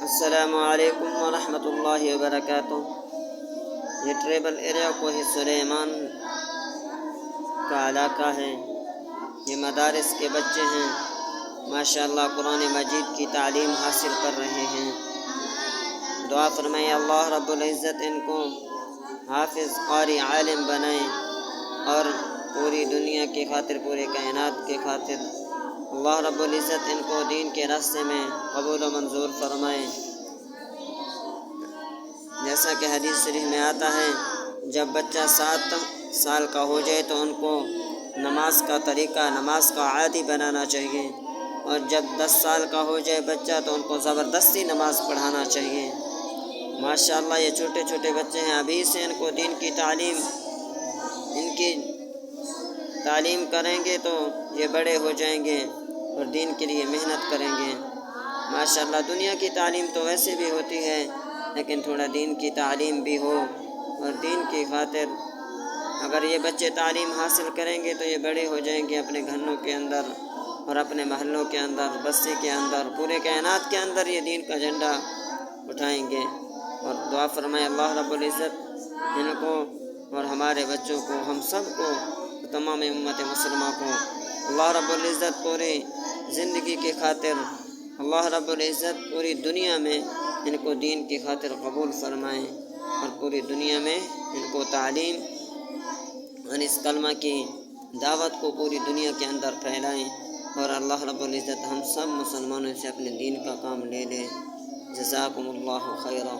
السلام علیکم ورحمۃ اللہ وبرکاتہ۔ یہ ٹریبل ایریا کوہ سلیمان کا علاقہ ہے۔ یہ مدارس کے بچے ہیں، ماشاءاللہ قرآن مجید کی تعلیم حاصل کر رہے ہیں۔ دعا فرمائے اللہ رب العزت ان کو حافظ قاری عالم بنائے اور پوری دنیا کی خاطر، پورے کائنات کے خاطر اللہ رب العزت ان کو دین کے راستے میں قبول و منظور فرمائے۔ جیسا کہ حدیث شریف میں آتا ہے، جب بچہ 7 سال کا ہو جائے تو ان کو نماز کا طریقہ، نماز کا عادی بنانا چاہیے، اور جب 10 سال کا ہو جائے بچہ تو ان کو زبردستی نماز پڑھانا چاہیے۔ ماشاءاللہ یہ چھوٹے چھوٹے بچے ہیں، ابھی سے ان کو دین کی تعلیم، ان کی تعلیم کریں گے تو یہ بڑے ہو جائیں گے اور دین کے لیے محنت کریں گے۔ ماشاءاللہ دنیا کی تعلیم تو ویسے بھی ہوتی ہے، لیکن تھوڑا دین کی تعلیم بھی ہو، اور دین کی خاطر اگر یہ بچے تعلیم حاصل کریں گے تو یہ بڑے ہو جائیں گے، اپنے گھروں کے اندر اور اپنے محلوں کے اندر، بستی کے اندر، پورے کائنات کے اندر یہ دین کا جھنڈا اٹھائیں گے۔ اور دعا فرمائے اللہ رب العزت ان کو اور ہمارے بچوں کو، ہم سب کو، تمام امت مسلمہ کو اللہ رب العزت پوری زندگی کی خاطر، اللہ رب العزت پوری دنیا میں ان کو دین کی خاطر قبول فرمائیں، اور پوری دنیا میں ان کو تعلیم اور اس کلمہ کی دعوت کو پوری دنیا کے اندر پھیلائیں، اور اللہ رب العزت ہم سب مسلمانوں سے اپنے دین کا کام لے لے۔ جزاکم اللہ خیرا۔